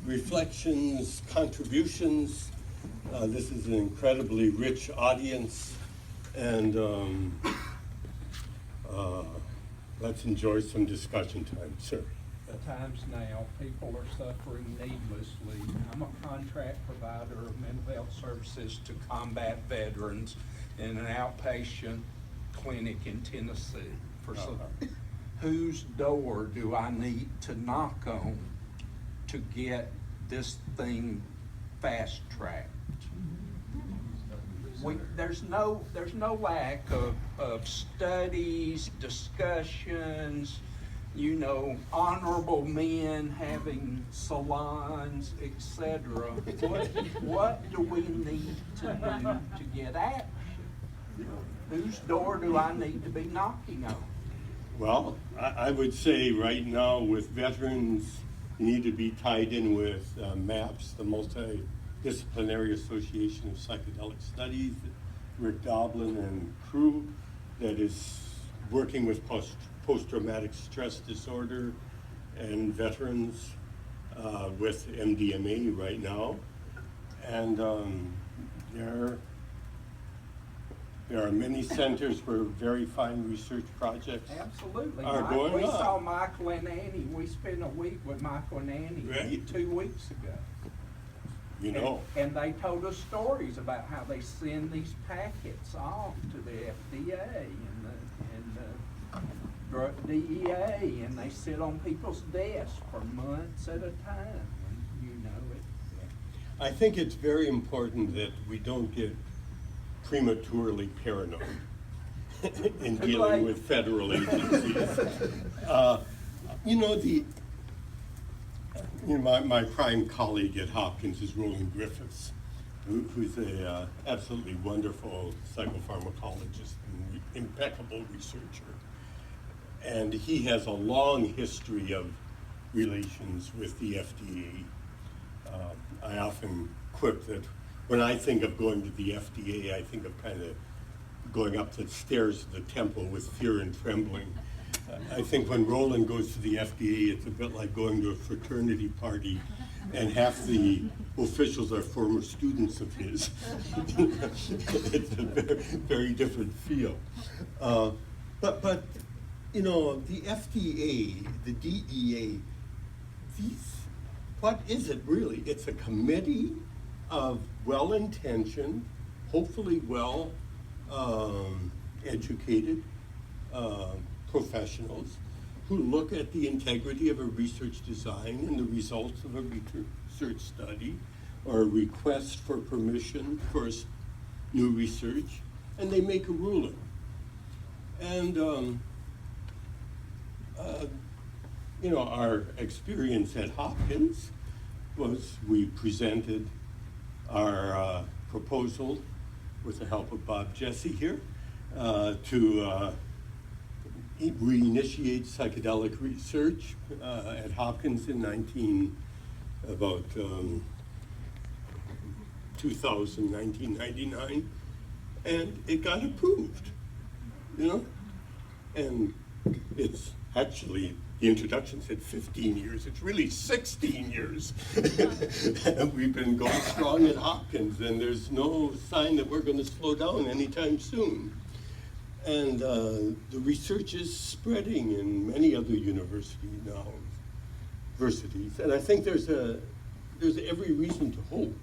reflections, contributions. This is an incredibly rich audience, and let's enjoy some discussion time. Sir. At times now, people are suffering needlessly. I'm a contract provider of mental health services to combat veterans in an outpatient clinic in Tennessee. Whose door do I need to knock on to get this thing fast-tracked? There's no lack of studies, discussions, you know, honorable men having salons, etc. What do we need to do to get action? Whose door do I need to be knocking on? Well, I would say right now with veterans, you need to be tied in with MAPS, the Multidisciplinary Association of Psychedelic Studies, Rick Doblin and crew that is working with post-traumatic stress disorder and veterans with MDMA right now. And there are many centers where very fine research projects Absolutely. are going on. We saw Michael and Annie. We spent a week with Michael and Annie Right. 2 weeks ago. You know. And they told us stories about how they send these packets off to the FDA and the DEA, and they sit on people's desks for months at a time. And you know it. I think it's very important that we don't get prematurely paranoid in dealing with federal agencies. My prime colleague at Hopkins is Roland Griffiths, who's a absolutely wonderful psychopharmacologist and impeccable researcher. And he has a long history of relations with the FDA. I often quip that when I think of going to the FDA, I think of kind of going up the stairs of the temple with fear and trembling. I think when Roland goes to the FDA, it's a bit like going to a fraternity party and half the officials are former students of his. It's a very, very different feel. But you know, the FDA, the DEA, what is it really? It's a committee of well-intentioned, hopefully well-educated professionals who look at the integrity of a research design and the results of a research study or a request for permission for new research, and they make a ruling. And our experience at Hopkins was we presented our proposal with the help of Bob Jesse here to reinitiate psychedelic research at Hopkins in 1999, and it got approved, and it's actually, the introduction said 15 years. It's really 16 years. And we've been going strong at Hopkins, and there's no sign that we're going to slow down anytime soon. And the research is spreading in many other universities now, and I think there's every reason to hope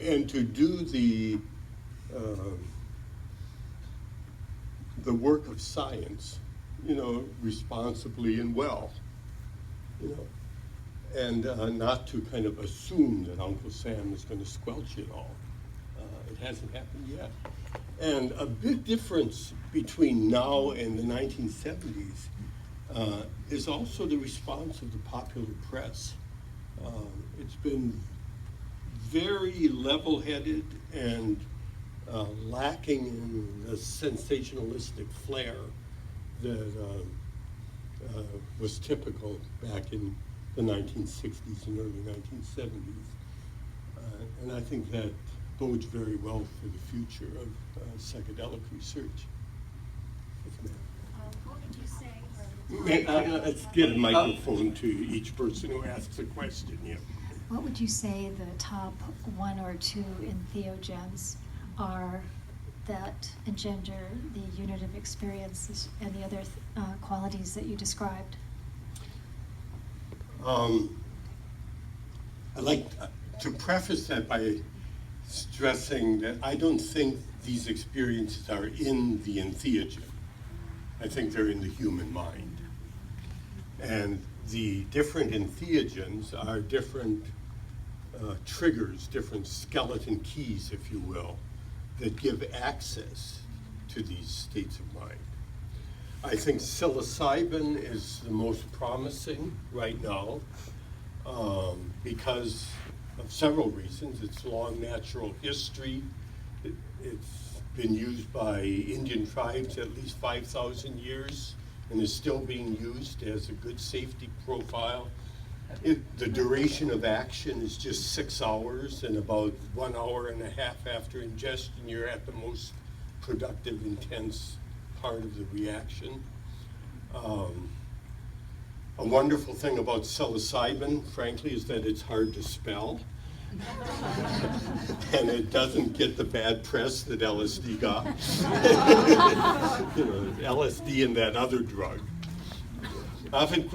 and to do the work of science, responsibly and well, and not to kind of assume that Uncle Sam is going to squelch it all. It hasn't happened yet. And a big difference between now and the 1970s is also the response of the popular press. It's been very level-headed and lacking in the sensationalistic flair that was typical back in the 1960s and early 1970s. And I think that bodes very well for the future of psychedelic research. What would you say are Let's get a microphone to each person who asks a question, yeah. What would you say the top one or two entheogens are that engender the unitive experiences and the other qualities that you described? I'd like to preface that by stressing that I don't think these experiences are in the entheogen. I think they're in the human mind. And the different entheogens are different triggers, different skeleton keys, if you will, that give access to these states of mind. I think psilocybin is the most promising right now because of several reasons. Its long natural history. It's been used by Indian tribes at least 5,000 years and is still being used as a good safety profile. The duration of action is just 6 hours, and about 1.5 hours after ingestion, you're at the most productive, intense part of the reaction. A wonderful thing about psilocybin, frankly, is that it's hard to spell. And it doesn't get the bad press that LSD got. LSD and that other drug. Often,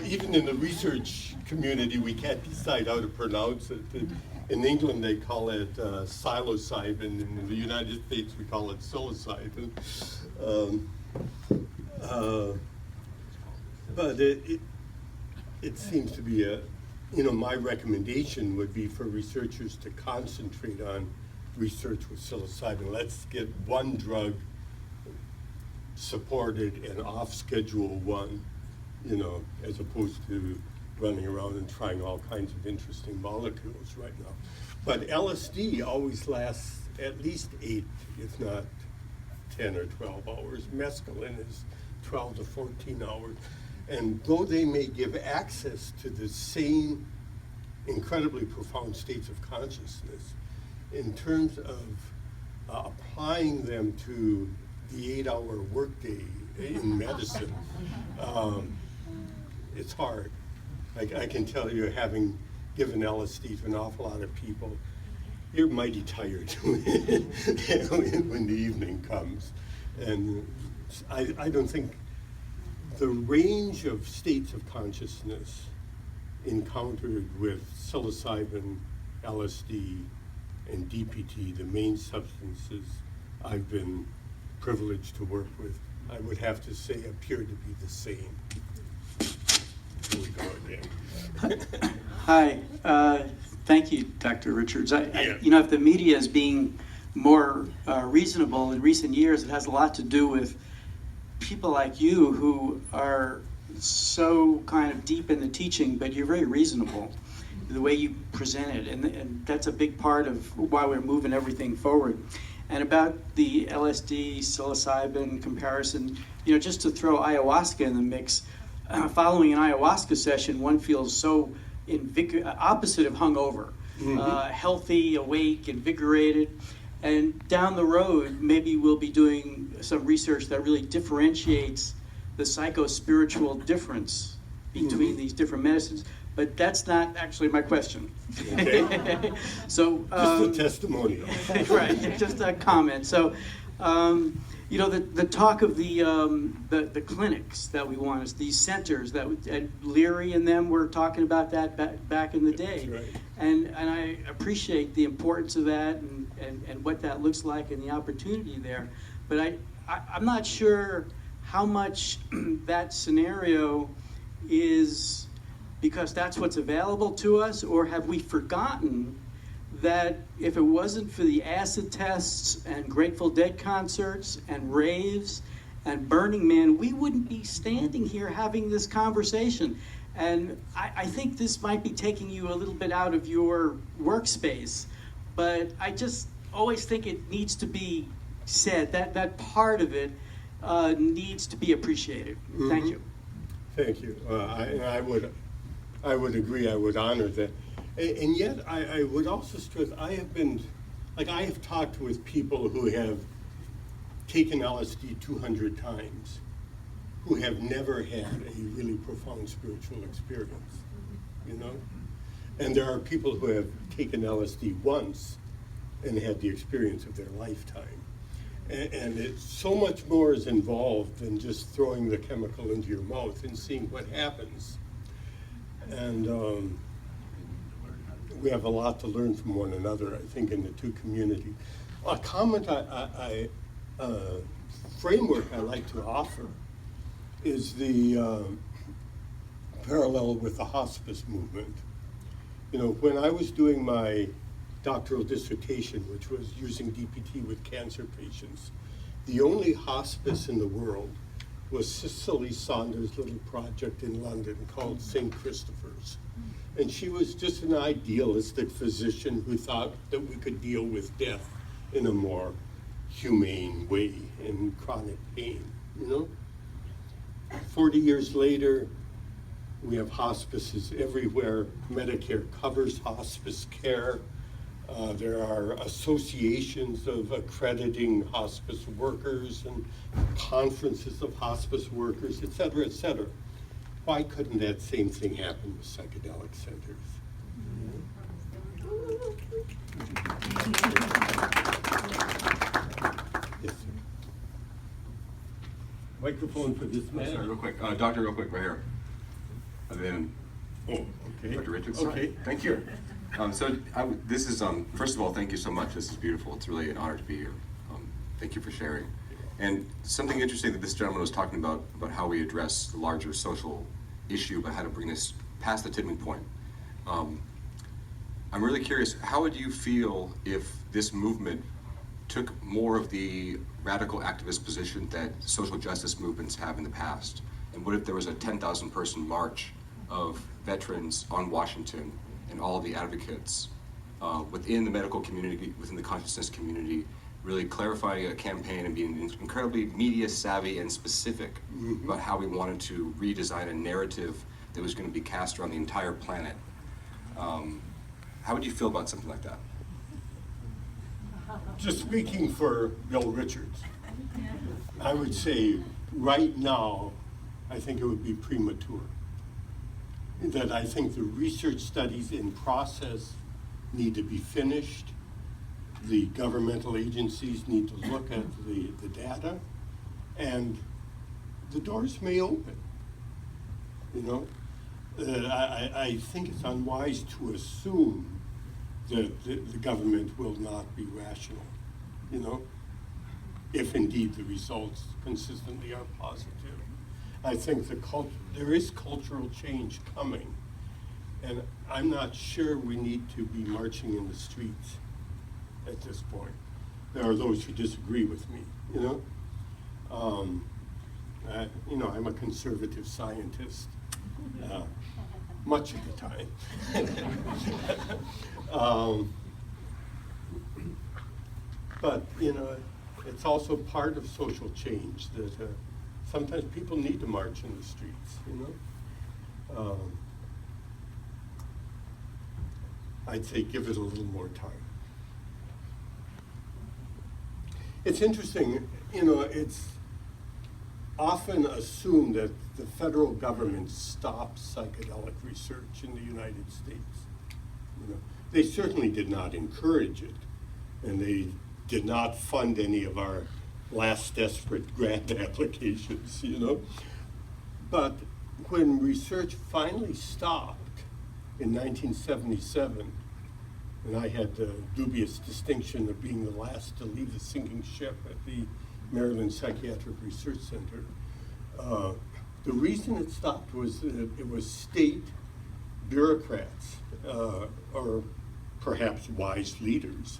even in the research community, we can't decide how to pronounce it. In England, they call it psilocybin. In the United States, we call it psilocybin. But it seems to be my recommendation would be for researchers to concentrate on research with psilocybin. Let's get one drug supported and off Schedule 1, as opposed to running around and trying all kinds of interesting molecules right now. But LSD always lasts at least 8, if not 10 or 12 hours. Mescaline is 12 to 14 hours. And though they may give access to the same incredibly profound states of consciousness, in terms of applying them to the 8-hour workday in medicine, it's hard. I can tell you, having given LSD to an awful lot of people, you're mighty tired when the evening comes. And I don't think the range of states of consciousness encountered with psilocybin, LSD, and DPT, the main substances I've been privileged to work with, I would have to say appear to be the same. Here we go again. Hi, thank you, Dr. Richards. If the media is being more reasonable in recent years, it has a lot to do with people like you who are so kind of deep in the teaching, but you're very reasonable, the way you present it, and that's a big part of why we're moving everything forward. And about the LSD, psilocybin comparison, just to throw ayahuasca in the mix, following an ayahuasca session, one feels so opposite of hungover, healthy, awake, invigorated. And down the road, maybe we'll be doing some research that really differentiates the psycho-spiritual difference between these different medicines. But that's not actually my question. Okay. So just a testimonial. Right, just a comment. So, the talk of the clinics that we want, these centers and Leary and them were talking about that back in the day. That's right. And I appreciate the importance of that and what that looks like and the opportunity there. But I'm not sure how much that scenario is because that's what's available to us, or have we forgotten that if it wasn't for the acid tests and Grateful Dead concerts and raves and Burning Man, we wouldn't be standing here having this conversation. And I think this might be taking you a little bit out of your workspace, but I just always think it needs to be said, that part of it needs to be appreciated. Thank you. Thank you. I would agree, I would honor that. And yet, I would also stress, I have talked with people who have taken LSD 200 times, who have never had a really profound spiritual experience, you know? And there are people who have taken LSD once and had the experience of their lifetime. And it's so much more is involved than just throwing the chemical into your mouth and seeing what happens. And we have a lot to learn from one another, I think, in the two communities. A comment framework I like to offer is the parallel with the hospice movement. You know, when I was doing my doctoral dissertation, which was using DPT with cancer patients, the only hospice in the world was Cicely Saunders' little project in London called St. Christopher's. And she was just an idealistic physician who thought that we could deal with death in a more humane way in chronic pain, you know? 40 years later, we have hospices everywhere. Medicare covers hospice care. There are associations of accrediting hospice workers and conferences of hospice workers, et cetera, et cetera. Why couldn't that same thing happen with psychedelic centers? Yes, sir. Microphone for this man. Sorry, real quick. Doctor, real quick, right here. And then Oh, okay. Dr. Richards. Okay. Thank you. This is, first of all, thank you so much. This is beautiful. It's really an honor to be here. Thank you for sharing. And something interesting that this gentleman was talking about how we address the larger social issue, about how to bring this past the tipping point. I'm really curious, how would you feel if this movement took more of the radical activist position that social justice movements have in the past? And what if there was a 10,000 person march of veterans on Washington and all of the advocates within the medical community, within the consciousness community, really clarifying a campaign and being incredibly media savvy and specific about how we wanted to redesign a narrative that was going to be cast around the entire planet? How would you feel about something like that? Just speaking for Bill Richards, I would say right now, I think it would be premature. That I think the research studies in process need to be finished. The governmental agencies need to look at the data, and the doors may open. You know, I think it's unwise to assume that the government will not be rational, you know, if indeed the results consistently are positive. I think there is cultural change coming, and I'm not sure we need to be marching in the streets at this point. There are those who disagree with me, you know. I'm a conservative scientist much of the time. But, you know, it's also part of social change that sometimes people need to march in the streets, you know. I'd say give it a little more time. It's interesting, you know, it's often assumed that the federal government stops psychedelic research in the United States. You know, they certainly did not encourage it, and they did not fund any of our last desperate grant applications, you know. But when research finally stopped in 1977, and I had the dubious distinction of being the last to leave the sinking ship at the Maryland Psychiatric Research Center, the reason it stopped was that it was state bureaucrats, or perhaps wise leaders,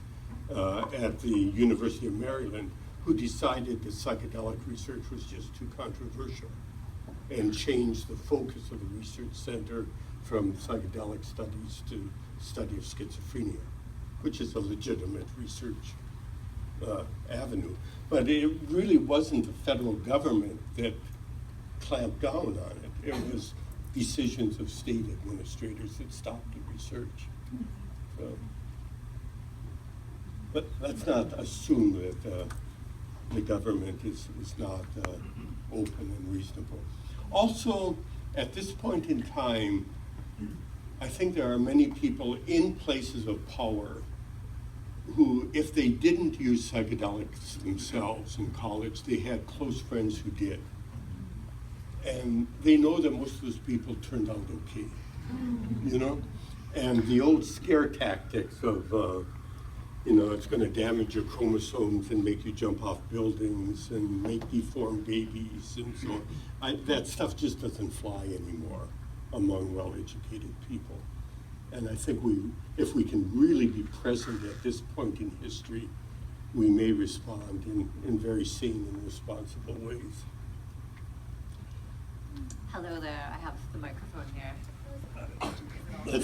at the University of Maryland who decided that psychedelic research was just too controversial and changed the focus of the research center from psychedelic studies to study of schizophrenia, which is a legitimate research avenue. But it really wasn't the federal government that clamped down on it. It was decisions of state administrators that stopped the research. So, but let's not assume that the government is not open and reasonable. Also, at this point in time, I think there are many people in places of power who, if they didn't use psychedelics themselves in college, they had close friends who did. And they know that most of those people turned out okay, you know? And the old scare tactics of, it's going to damage your chromosomes and make you jump off buildings and make deformed babies and so on. That stuff just doesn't fly anymore among well-educated people. And I think if we can really be present at this point in history, we may respond in very sane and responsible ways. Hello there, I have the microphone here.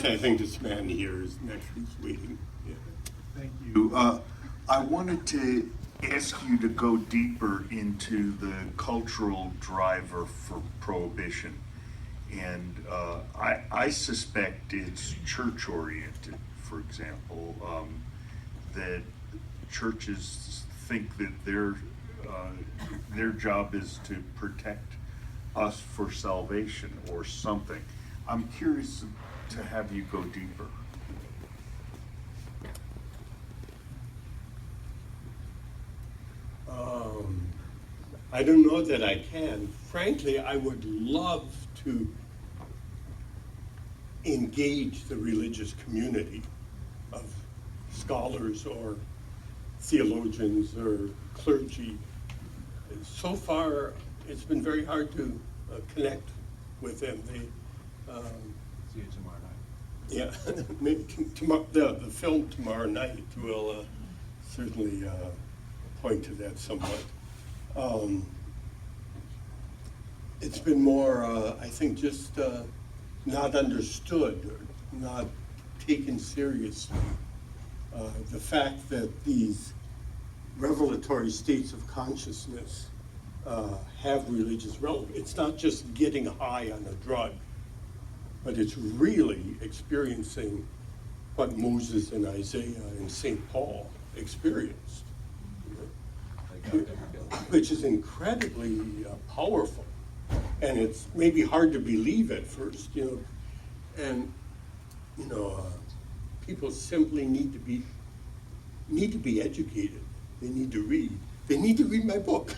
I think this man here is next, he's waiting. Yeah. Thank you. I wanted to ask you to go deeper into the cultural driver for prohibition. And I suspect it's church-oriented, for example, that churches think that their job is to protect us for salvation or something. I'm curious to have you go deeper. I don't know that I can. Frankly, I would love to engage the religious community of scholars or theologians or clergy. So far, it's been very hard to connect with them. They, See you tomorrow night. yeah, maybe the film tomorrow night will certainly point to that somewhat. It's been more, I think, just not understood or not taken seriously. The fact that these revelatory states of consciousness have religious relevance. It's not just getting high on a drug, but it's really experiencing what Moses and Isaiah and St. Paul experienced, which is incredibly powerful. And it's maybe hard to believe at first, and people simply need to be educated. They need to read. They need to read my book.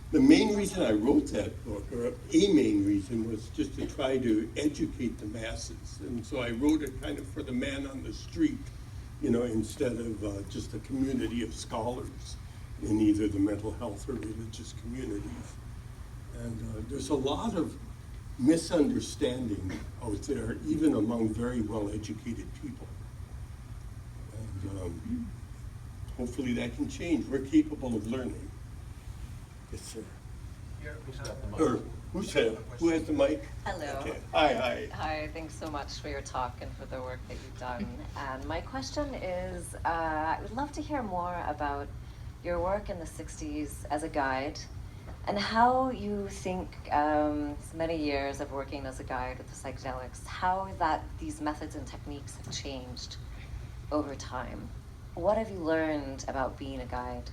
The main reason I wrote that book, or a main reason, was just to try to educate the masses. And so I wrote it kind of for the man on the street, instead of just a community of scholars in either the mental health or religious communities. And there's a lot of misunderstanding out there, even among very well-educated people. And hopefully that can change. We're capable of learning. Yes, sir. Or who has the mic? Hello. Okay. Hi. Hi, thanks so much for your talk and for the work that you've done. And my question is, I would love to hear more about your work in the 60s as a guide and how you think many years of working as a guide with the psychedelics, how these methods and techniques have changed over time. What have you learned about being a guide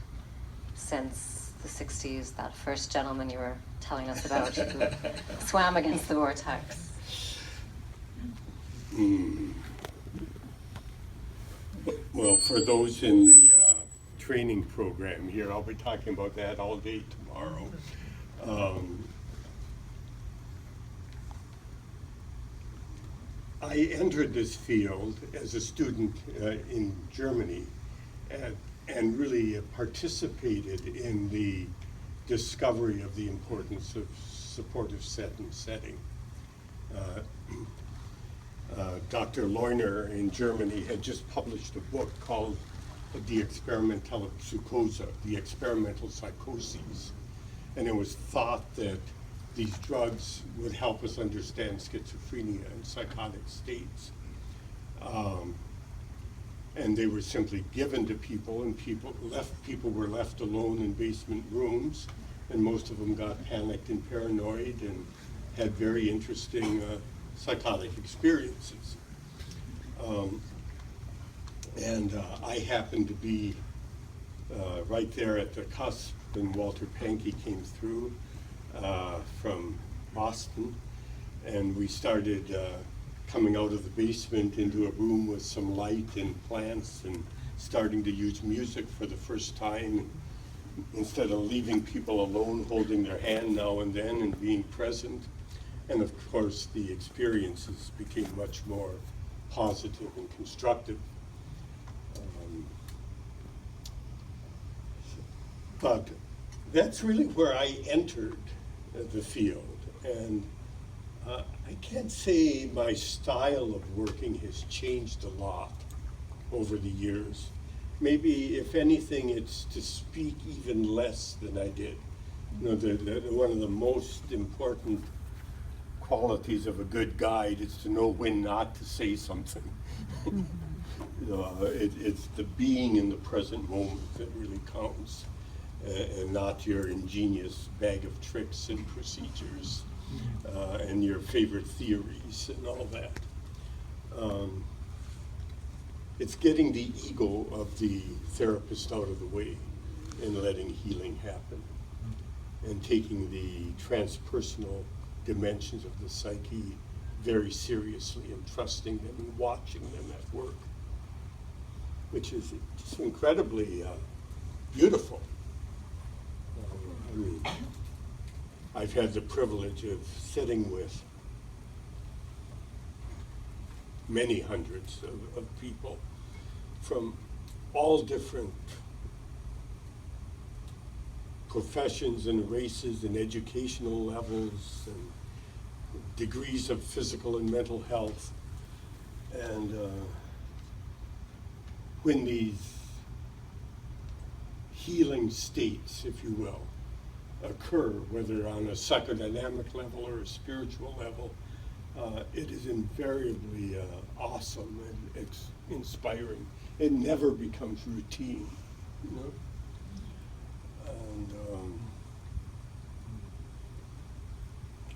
since the 60s, that first gentleman you were telling us about who swam against the vortex? Well, for those in the training program here, I'll be talking about that all day tomorrow. I entered this field as a student in Germany and really participated in the discovery of the importance of supportive setting. Dr. Leuner in Germany had just published a book called The Experimental Psychose, The Experimental Psychoses. And it was thought that these drugs would help us understand schizophrenia and psychotic states. And they were simply given to people, and people were left alone in basement rooms, and most of them got panicked and paranoid and had very interesting psychotic experiences. I happened to be right there at the cusp when Walter Pankey came through from Boston, and we started coming out of the basement into a room with some light and plants and starting to use music for the first time, instead of leaving people alone holding their hand now and then and being present. And of course, the experiences became much more positive and constructive. But that's really where I entered the field. And I can't say my style of working has changed a lot over the years. Maybe, if anything, it's to speak even less than I did. You know, one of the most important qualities of a good guide is to know when not to say something. It's the being in the present moment that really counts, and not your ingenious bag of tricks and procedures and your favorite theories and all that. It's getting the ego of the therapist out of the way and letting healing happen, and taking the transpersonal dimensions of the psyche very seriously and trusting them and watching them at work, which is just incredibly beautiful. I mean, I've had the privilege of sitting with many hundreds of people from all different professions and races and educational levels and degrees of physical and mental health. And when these healing states, if you will, occur, whether on a psychodynamic level or a spiritual level, it is invariably awesome and inspiring. It never becomes routine, you know? And,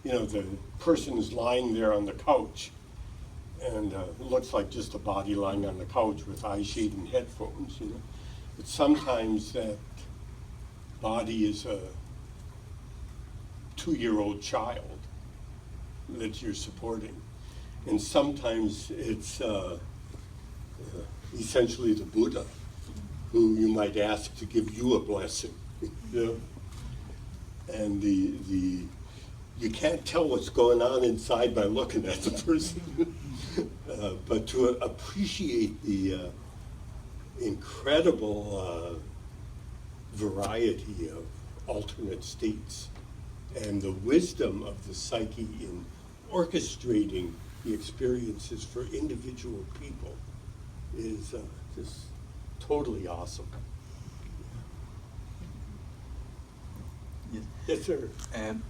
you know, the person is lying there on the couch, and it looks like just a body lying on the couch with eye shade and headphones, you know? But sometimes that body is a 2-year-old child that you're supporting. And sometimes it's essentially the Buddha, who you might ask to give you a blessing. You know? And you can't tell what's going on inside by looking at the person. But to appreciate the incredible variety of alternate states and the wisdom of the psyche in orchestrating the experiences for individual people is just totally awesome. Yes. Yes, sir. And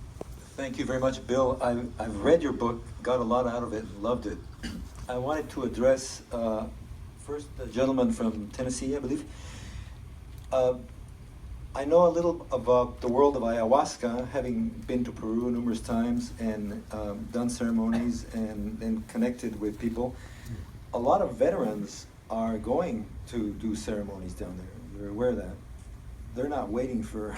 thank you very much, Bill. I've read your book, got a lot out of it, and loved it. I wanted to address first the gentleman from Tennessee, I believe. I know a little about the world of ayahuasca, having been to Peru numerous times and done ceremonies and then connected with people. A lot of veterans are going to do ceremonies down there. You're aware of that. They're not waiting for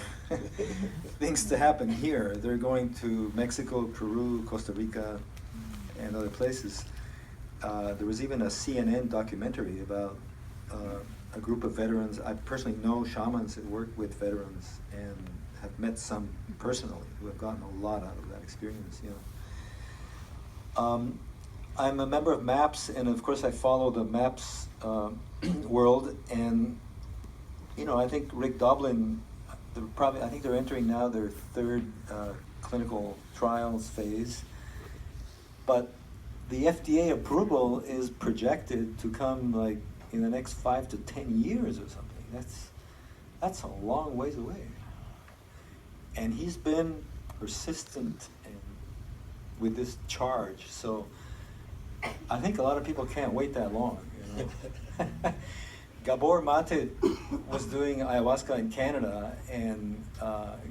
things to happen here. They're going to Mexico, Peru, Costa Rica, and other places. There was even a CNN documentary about a group of veterans. I personally know shamans that work with veterans and have met some personally who have gotten a lot out of that experience. You know. I'm a member of MAPS, and of course I follow the MAPS world. And you know, I think Rick Doblin, I think they're entering now their third clinical trials phase. But the FDA approval is projected to come like in the next 5 to 10 years or something. That's a long ways away. And he's been persistent with this charge. So I think a lot of people can't wait that long. You know? Gabor Mate was doing ayahuasca in Canada and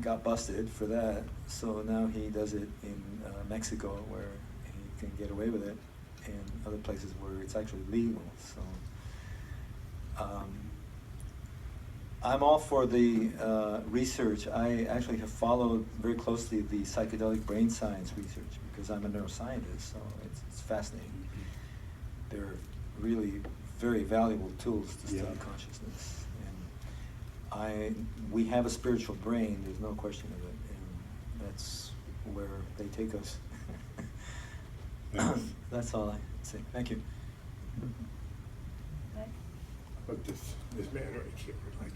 got busted for that. So now he does it in Mexico, where he can get away with it, and other places where it's actually legal. So I'm all for the research. I actually have followed very closely the psychedelic brain science research because I'm a neuroscientist, so it's fascinating. They're really very valuable tools to study consciousness. And we have a spiritual brain, there's no question of it, and that's where they take us. That's all I say. Thank you. But this man right here, like,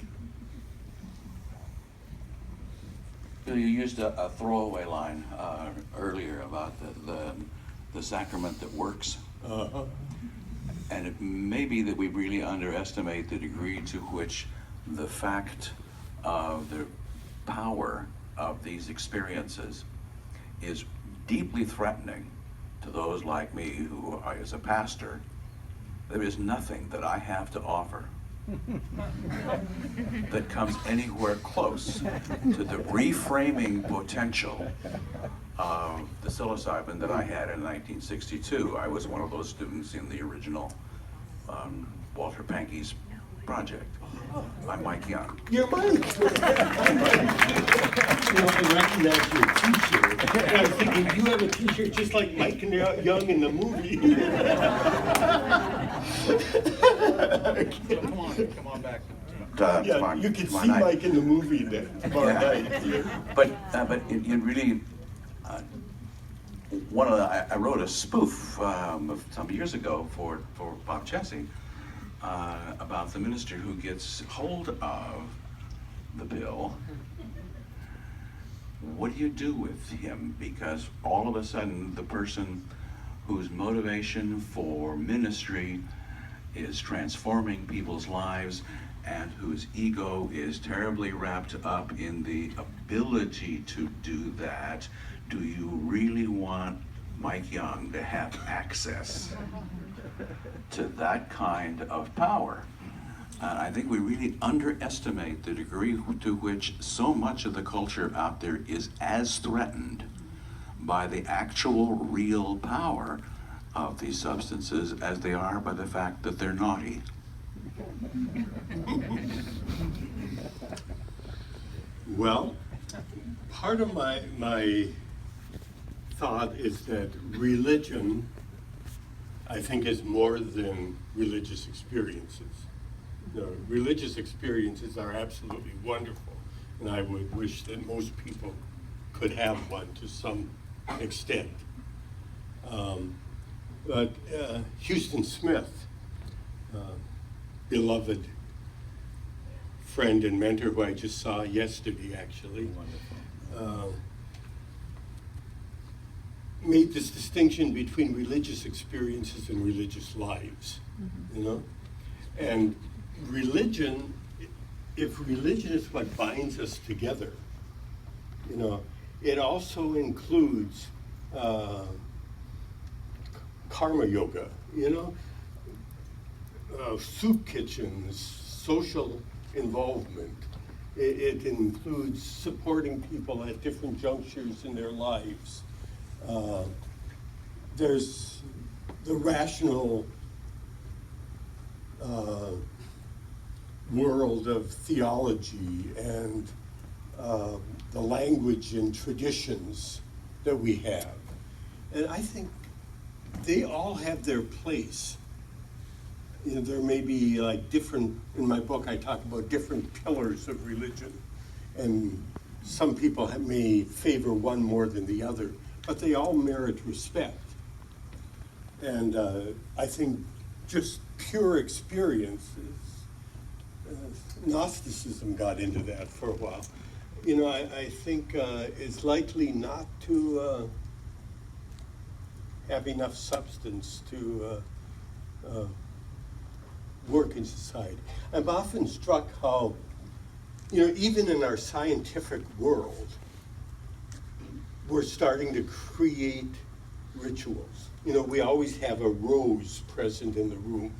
Bill, you used a throwaway line earlier about the sacrament that works. uh-huh. And it may be that we really underestimate the degree to which the fact of the power of these experiences is deeply threatening to those like me who, as a pastor, there is nothing that I have to offer that comes anywhere close to the reframing potential of the psilocybin that I had in 1962. I was one of those students in the original Walter Pankey's project. I'm Mike Young. You're Mike. I recognize your T-shirt. And I was thinking, you have a T-shirt just like Mike Young in the movie. Come on back. Yeah, you can see Mike in the movie then tomorrow night. But it really, I wrote a spoof some years ago for Bob Chessie about the minister who gets hold of the pill. What do you do with him? Because all of a sudden, the person whose motivation for ministry is transforming people's lives and whose ego is terribly wrapped up in the ability to do that, do you really want Mike Young to have access to that kind of power? I think we really underestimate the degree to which so much of the culture out there is as threatened by the actual real power of these substances as they are by the fact that they're naughty. Well, part of my thought is that religion, I think, is more than religious experiences. Religious experiences are absolutely wonderful, and I would wish that most people could have one to some extent. But Houston Smith, beloved friend and mentor who I just saw yesterday, actually, made this distinction between religious experiences and religious lives, And religion, if religion is what binds us together, it also includes karma yoga, soup kitchens, social involvement. It includes supporting people at different junctures in their lives. There's the rational world of theology and the language and traditions that we have. And I think they all have their place. There may be like different, in my book I talk about different pillars of religion, and some people may favor one more than the other, but they all merit respect. And I think just pure experiences, Gnosticism got into that for a while. I think it's likely not to have enough substance to work in society. I'm often struck how, even in our scientific world, we're starting to create rituals. We always have a rose present in the room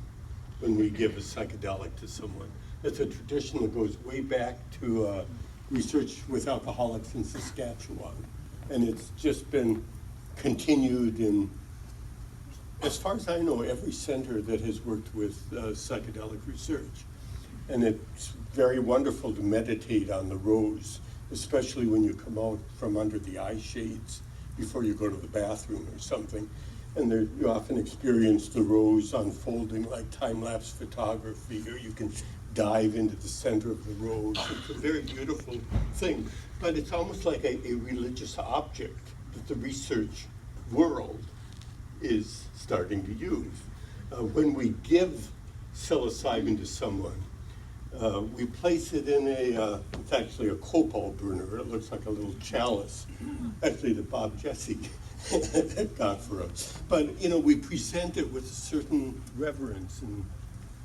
when we give a psychedelic to someone. It's a tradition that goes way back to research with alcoholics in Saskatchewan. And it's just been continued in, as far as I know, every center that has worked with psychedelic research. And it's very wonderful to meditate on the rose, especially when you come out from under the eye shades before you go to the bathroom or something. And there, you often experience the rose unfolding like time-lapse photography, or you can dive into the center of the rose. It's a very beautiful thing, but it's almost like a religious object that the research world is starting to use. When we give psilocybin to someone, we place it in it's actually a copal burner. It looks like a little chalice, actually that Bob Jesse got for us. But, you know, we present it with a certain reverence and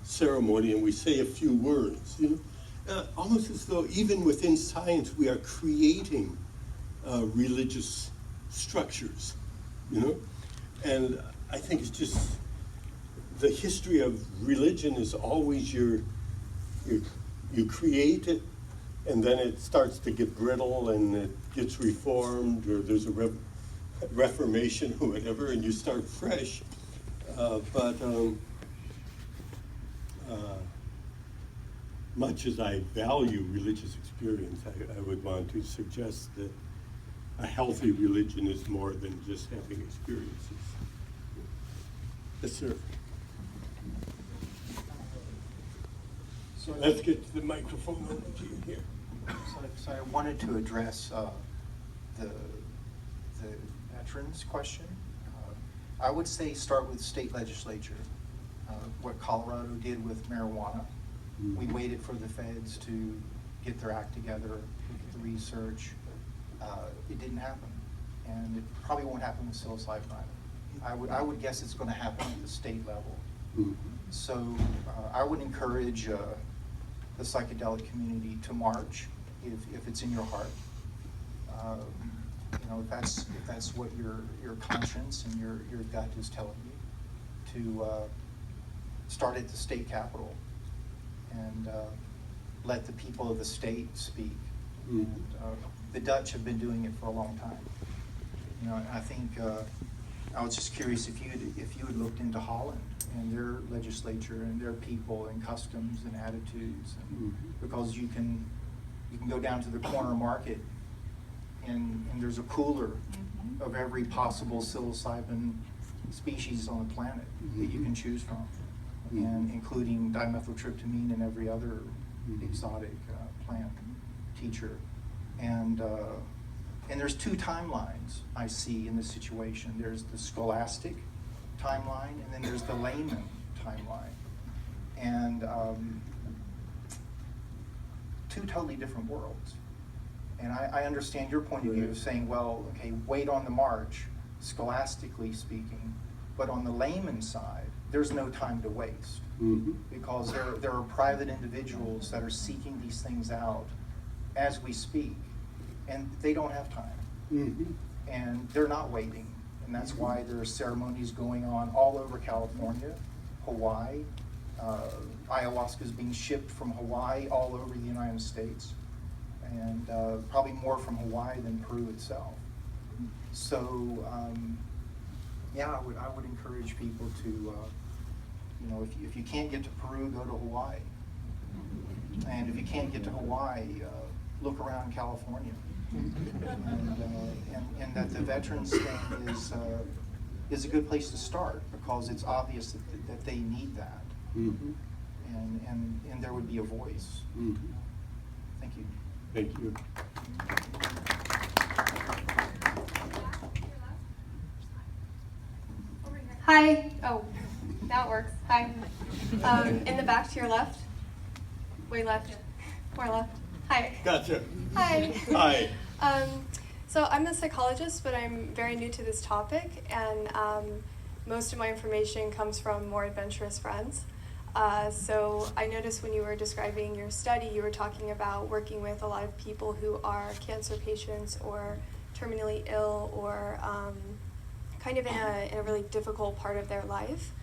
ceremony, and we say a few words, you know, almost as though even within science we are creating religious structures, you know? And I think it's just, the history of religion is always you create it, and then it starts to get brittle, and it gets reformed, or there's a reformation or whatever, and you start fresh. Much as I value religious experience, I would want to suggest that a healthy religion is more than just having experiences. Yes, sir. So Let's get to the microphone over to you here. So I wanted to address the veterans question. I would say start with state legislature. What Colorado did with marijuana. We waited for the feds to get their act together, look at the research. It didn't happen, and it probably won't happen with psilocybin either. I would guess it's going to happen at the state level. Mm-hmm. So I would encourage the psychedelic community to march if it's in your heart. You know, if that's what your conscience and your gut is telling you, to start at the state capitol and let the people of the state speak. Mm-hmm. And, the Dutch have been doing it for a long time. You know, and I think I was just curious if you had looked into Holland and their legislature and their people and customs and attitudes, and because you can go down to the corner market and there's a cooler of every possible psilocybin species on the planet that you can choose from, and including dimethyltryptamine and every other exotic plant teacher. And there's two timelines I see in this situation. There's the scholastic timeline, and then there's the layman timeline. And two totally different worlds. And I understand your point of view of saying, well, okay, wait on the march, scholastically speaking, but on the layman side, there's no time to waste. Because there are private individuals that are seeking these things out as we speak, and they don't have time. And they're not waiting. And that's why there are ceremonies going on all over California, Hawaii. Ayahuasca is being shipped from Hawaii all over the United States, and probably more from Hawaii than Peru itself. So, yeah, I would encourage people to, you know, if you can't get to Peru, go to Hawaii. And if you can't get to Hawaii, look around California. And that the veterans thing is a good place to start, because it's obvious that they need that. And there would be a voice. Thank you. Thank you. Hi. Oh, now it works. Hi. In the back to your left. Way left. More left. Hi. Gotcha. Hi. Hi. So I'm a psychologist, but I'm very new to this topic, and most of my information comes from more adventurous friends. So I noticed when you were describing your study, you were talking about working with a lot of people who are cancer patients or terminally ill, or kind of in a really difficult part of their life.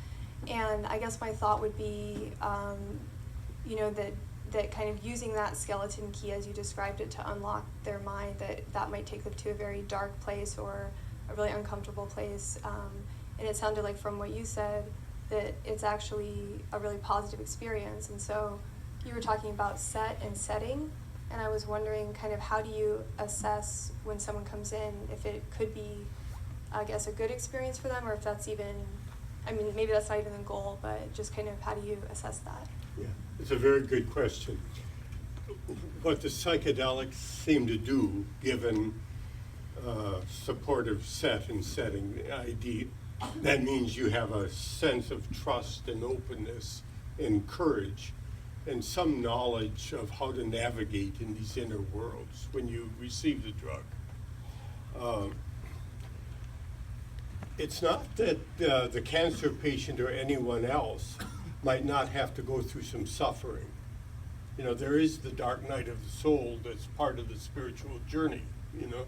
And I guess my thought would be, you know, that kind of using that skeleton key as you described it to unlock their mind, that might take them to a very dark place or a really uncomfortable place. And it sounded like from what you said that it's actually a really positive experience. And so you were talking about set and setting, and I was wondering kind of how do you assess when someone comes in if it could be, I guess, a good experience for them, or if that's even, I mean, maybe that's not even the goal, but just kind of how do you assess that? Yeah, it's a very good question. What the psychedelics seem to do, given supportive set and setting ID, that means you have a sense of trust and openness and courage and some knowledge of how to navigate in these inner worlds when you receive the drug. It's not that the cancer patient or anyone else might not have to go through some suffering. You know, there is the dark night of the soul that's part of the spiritual journey, you know.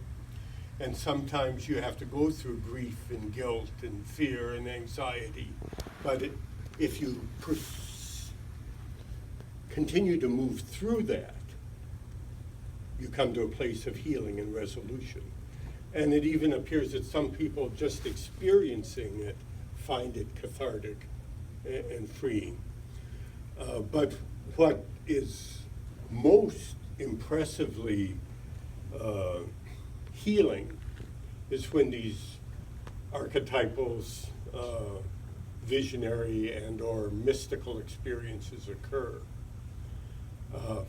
And sometimes you have to go through grief and guilt and fear and anxiety. But if you continue to move through that, you come to a place of healing and resolution. And it even appears that some people just experiencing it find it cathartic and freeing. But what is most impressively healing is when these archetypal, visionary and or mystical experiences occur.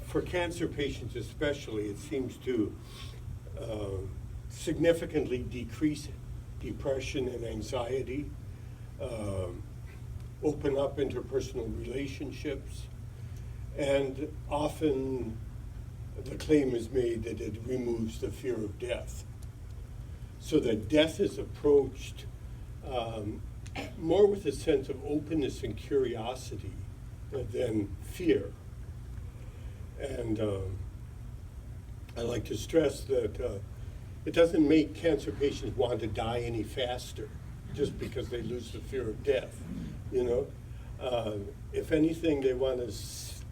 For cancer patients especially, it seems to significantly decrease depression and anxiety, open up interpersonal relationships, and often the claim is made that it removes the fear of death. So that death is approached more with a sense of openness and curiosity than fear. And I like to stress that it doesn't make cancer patients want to die any faster just because they lose the fear of death, you know? If anything, they want to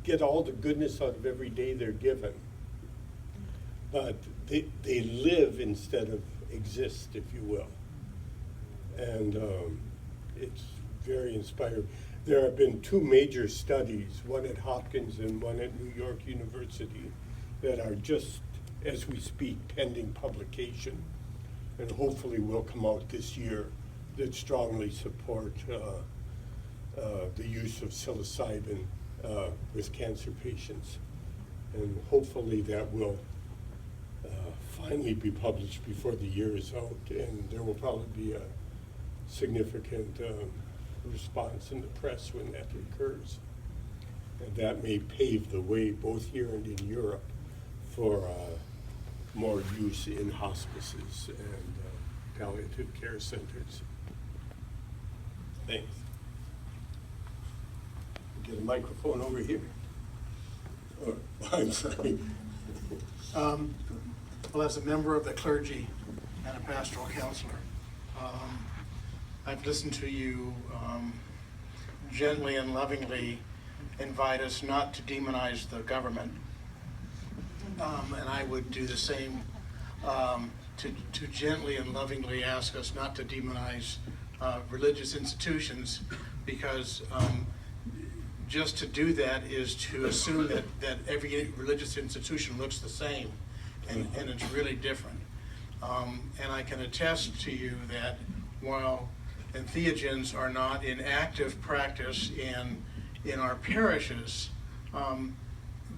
get all the goodness out of every day they're given. But they live instead of exist, if you will. And it's very inspiring. There have been two major studies, one at Hopkins and one at New York University, that are just, as we speak, pending publication, and hopefully will come out this year, that strongly support the use of psilocybin with cancer patients. And hopefully that will finally be published before the year is out, and there will probably be a significant response in the press when that occurs. And that may pave the way, both here and in Europe, for more use in hospices and palliative care centers. Thanks. Get a microphone over here. Oh, I'm sorry. Well, as a member of the clergy and a pastoral counselor, I've listened to you gently and lovingly invite us not to demonize the government. And I would do the same to gently and lovingly ask us not to demonize religious institutions, because just to do that is to assume that every religious institution looks the same, and it's really different. And I can attest to you that while Entheogens are not in active practice in our parishes,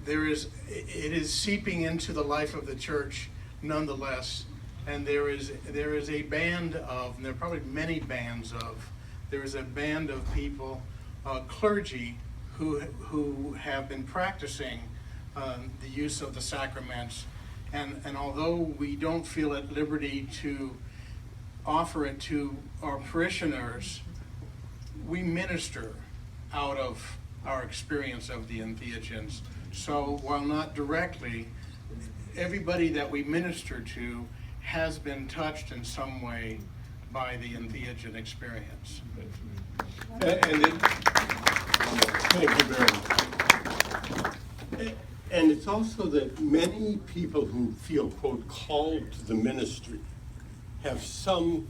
it is seeping into the life of the church nonetheless. And there is a band of, and there are probably many bands of, there is a band of people, clergy, who have been practicing the use of the sacraments. And although we don't feel at liberty to offer it to our parishioners, we minister out of our experience of the Entheogens. So while not directly, everybody that we minister to has been touched in some way by the Entheogen experience. Thank you very much. And it's also that many people who feel, quote, called to the ministry have some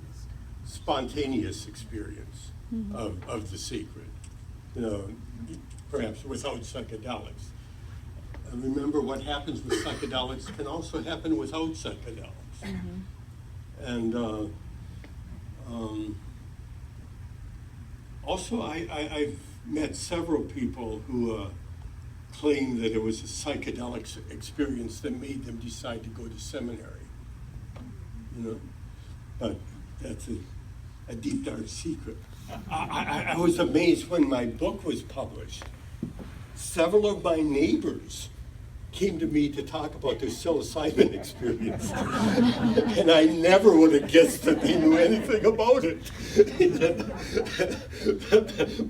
spontaneous experience of the sacred, you know, perhaps without psychedelics. And remember, what happens with psychedelics can also happen without psychedelics. And also, I've met several people who claim that it was a psychedelic experience that made them decide to go to seminary. You know, but that's a deep, dark secret. I was amazed when my book was published. Several of my neighbors came to me to talk about their psilocybin experience. And I never would have guessed that they knew anything about it.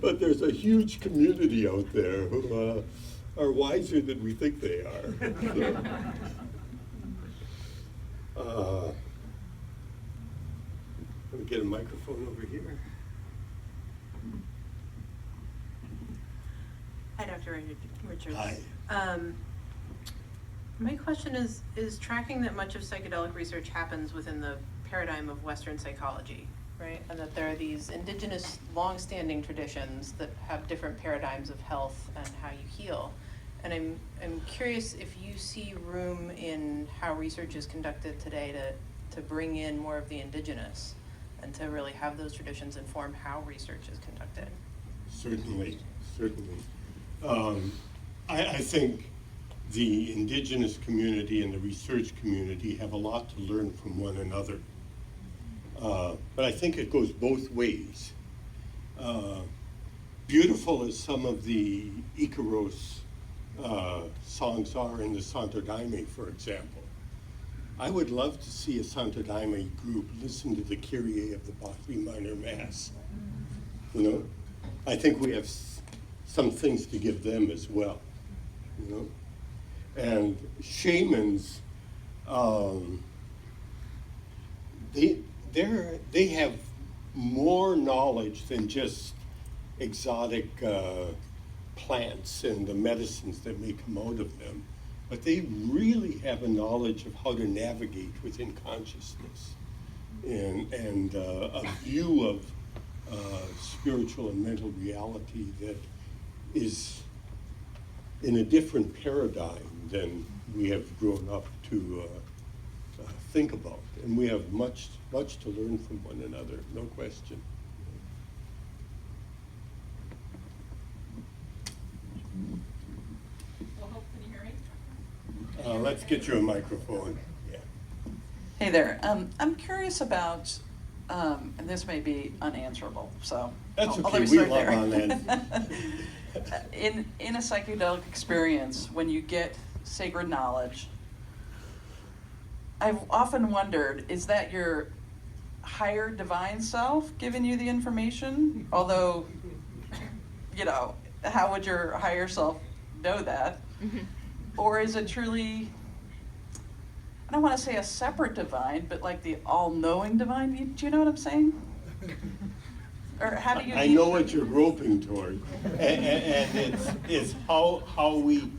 But there's a huge community out there who are wiser than we think they are. Let me get a microphone over here. Hi, Dr. Richards. Hi. My question is tracking that much of psychedelic research happens within the paradigm of Western psychology, right? And that there are these indigenous long-standing traditions that have different paradigms of health and how you heal. And I'm curious if you see room in how research is conducted today to bring in more of the indigenous and to really have those traditions inform how research is conducted. Certainly, certainly. I think the indigenous community and the research community have a lot to learn from one another. But I think it goes both ways. Beautiful as some of the Icaros songs are in the Santo Daime, for example. I would love to see a Santo Daime group listen to the Kyrie of the Bhakti Minor Mass. You know, I think we have some things to give them as well. You know, and shamans, they have more knowledge than just exotic plants and the medicines that may come out of them, but they really have a knowledge of how to navigate within consciousness and a view of spiritual and mental reality that is in a different paradigm than we have grown up to think about. And we have much to learn from one another, no question. Can you hear me? Let's get you a microphone. Yeah. Hey there. I'm curious about, and this may be unanswerable, so That's I'll okay. let me We start love there. unanswerable. In a psychedelic experience, when you get sacred knowledge, I've often wondered, is that your higher divine self giving you the information? Although, you know, how would your higher self know that? Or is it truly, I don't want to say a separate divine, but like the all-knowing divine? Do you know what I'm saying? Or how do you? I know what you're groping toward, and it's how we,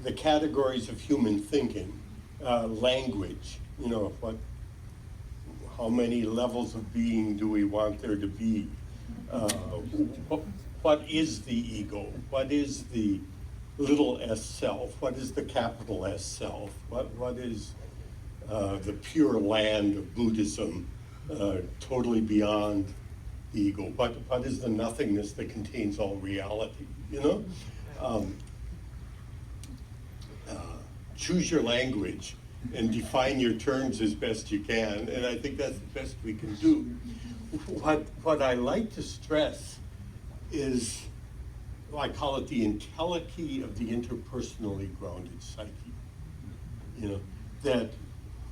the categories of human thinking, language. You know, how many levels of being do we want there to be? What is the ego? What is the little s self? What is the capital S self? What is the pure land of Buddhism, totally beyond the ego? What is the nothingness that contains all reality? You know, choose your language and define your terms as best you can, and I think that's the best we can do. What I like to stress is, I call it the entelechy of the interpersonally grounded psyche. You know, that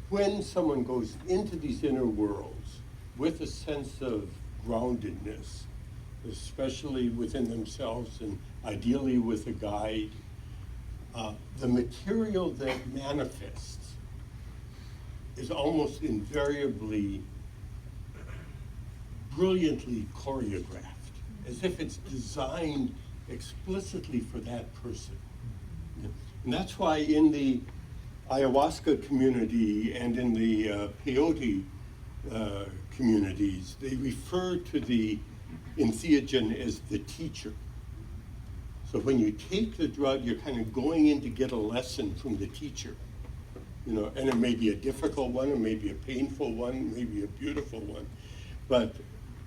when someone goes into these inner worlds with a sense of groundedness, especially within themselves and ideally with a guide, the material that manifests is almost invariably brilliantly choreographed, as if it's designed explicitly for that person. And that's why in the Ayahuasca community and in the peyote communities, they refer to the Entheogen as the teacher. So when you take the drug, you're kind of going in to get a lesson from the teacher. You know, and it may be a difficult one, it may be a painful one, maybe a beautiful one, but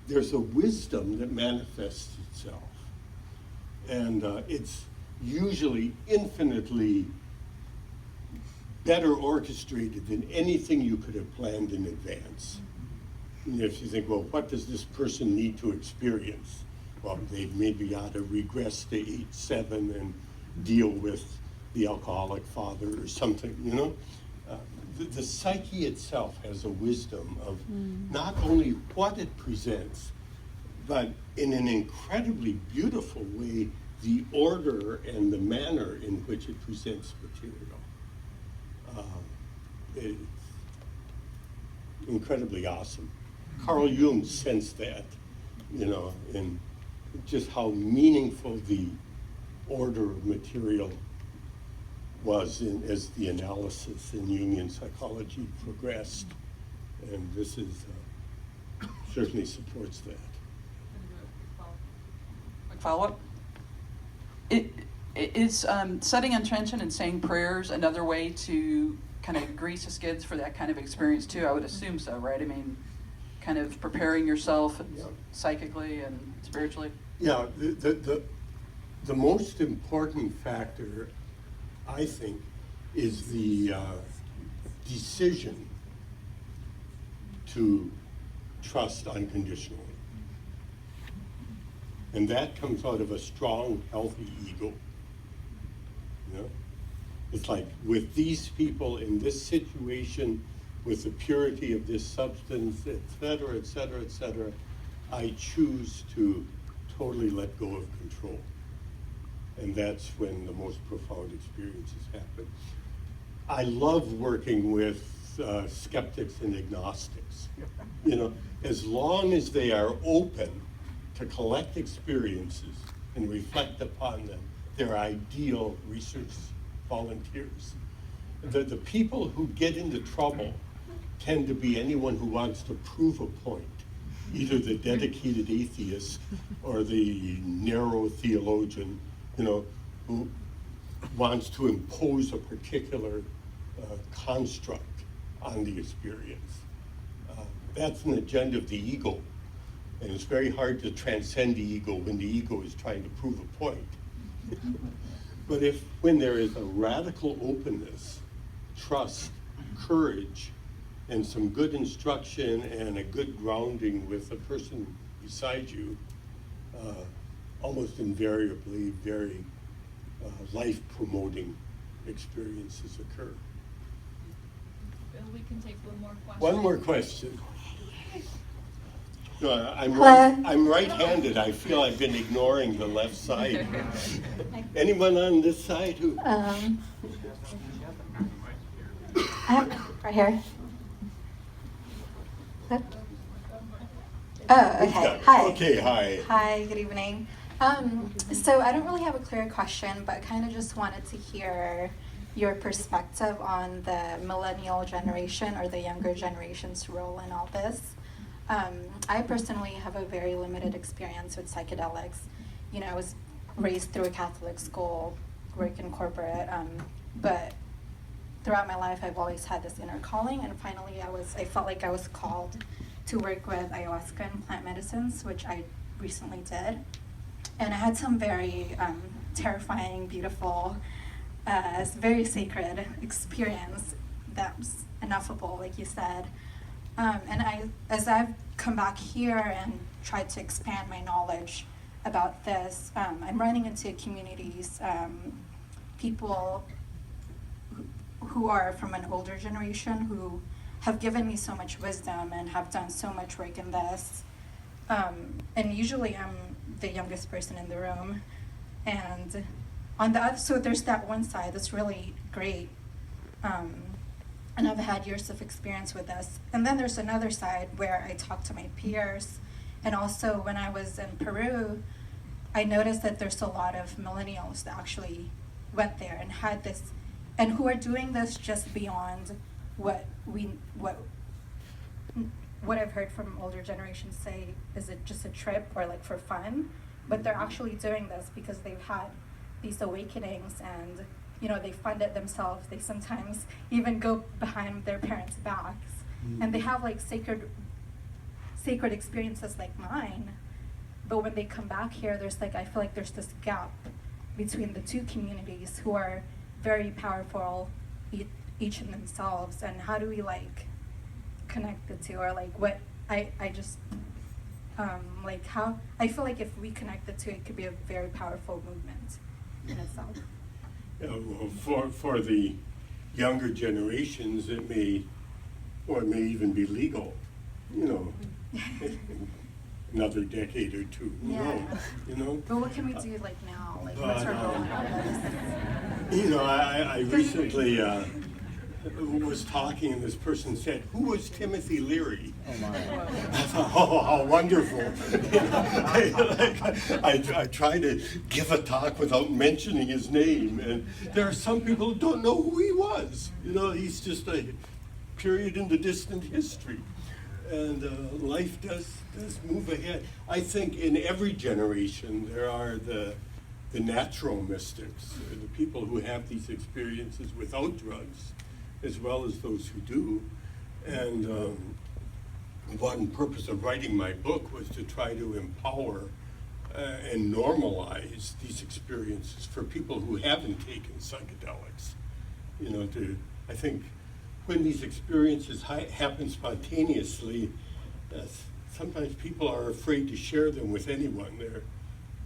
there's a wisdom that manifests itself. And it's usually infinitely better orchestrated than anything you could have planned in advance. And if you think, well, what does this person need to experience? Well, they maybe ought to regress to 8, 7 and deal with the alcoholic father or something, you know? The psyche itself has a wisdom of not only what it presents, but in an incredibly beautiful way, the order and the manner in which it presents material. It's incredibly awesome. Carl Jung sensed that, you know, in just how meaningful the order of material was as the analysis in Jungian psychology progressed, and this is certainly supports that. Quick follow-up. Is setting intention and saying prayers another way to kind of grease the skids for that kind of experience too? I would assume so, right? I mean, kind of preparing yourself psychically and spiritually. Yeah, the most important factor, I think, is the decision to trust unconditionally. And that comes out of a strong, healthy ego. You know? It's like, with these people in this situation, with the purity of this substance, et cetera, et cetera, et cetera, I choose to totally let go of control. And that's when the most profound experiences happen. I love working with skeptics and agnostics. You know, as long as they are open to collect experiences and reflect upon them, they're ideal research volunteers. The people who get into trouble tend to be anyone who wants to prove a point, either the dedicated atheist or the narrow theologian, you know, who wants to impose a particular construct on the experience. That's an agenda of the ego, and it's very hard to transcend the ego when the ego is trying to prove a point. But when there is a radical openness, trust, courage, and some good instruction and a good grounding with the person beside you, almost invariably very life-promoting experiences occur. Bill, we can take one more question. One more question. No, Hello? I'm right-handed. I feel I've been ignoring the left side. Anyone on this side who? Right here. Oh, okay. Hi. Okay, hi. Hi, good evening. So I don't really have a clear question, but kind of just wanted to hear your perspective on the millennial generation or the younger generation's role in all this. I personally have a very limited experience with psychedelics. You know, I was raised through a Catholic school, work in corporate, but throughout my life I've always had this inner calling, and finally I felt like I was called to work with ayahuasca and plant medicines, which I recently did. And I had some very terrifying, beautiful, very sacred experience that was ineffable, like you said. And as I've come back here and tried to expand my knowledge about this, I'm running into communities, people who are from an older generation who have given me so much wisdom and have done so much work in this. And usually I'm the youngest person in the room. And on the other, so there's that one side that's really great. And I've had years of experience with this. And then there's another side where I talk to my peers. And also when I was in Peru, I noticed that there's a lot of millennials that actually went there and had this, and who are doing this just beyond what I've heard from older generations say, is it just a trip or like for fun? But they're actually doing this because they've had these awakenings, and you know, they fund it themselves. They sometimes even go behind their parents' backs, and they have like sacred experiences like mine. But when they come back here, there's like, I feel like there's this gap between the two communities who are very powerful, each in themselves. And how do we like connect the two? Or like what, I just, like how, I feel like if we connect the two, it could be a very powerful movement in itself. Well, for the younger generations, it may even be legal, you know, another decade or two, you know. But what can we do like now? Like what's our goal on this? You know, I recently was talking, and this person said, "Who was Timothy Leary?" Oh my! I thought, oh, how wonderful! I try to give a talk without mentioning his name, and there are some people who don't know who he was. You know, he's just a period in the distant history, and life does move ahead. I think in every generation there are the natural mystics, the people who have these experiences without drugs, as well as those who do. And one purpose of writing my book was to try to empower and normalize these experiences for people who haven't taken psychedelics. You know, I think when these experiences happen spontaneously, sometimes people are afraid to share them with anyone.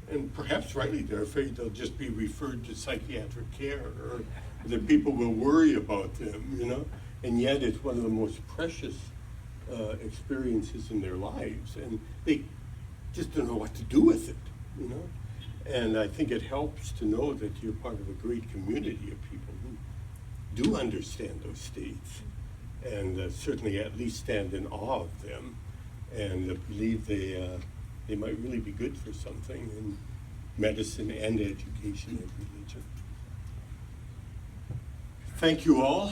And perhaps rightly, they're afraid they'll just be referred to psychiatric care, or that people will worry about them, you know? And yet it's one of the most precious experiences in their lives, and they just don't know what to do with it, you know? And I think it helps to know that you're part of a great community of people who do understand those states, and certainly at least stand in awe of them, and believe they might really be good for something in medicine and education and religion. Thank you all.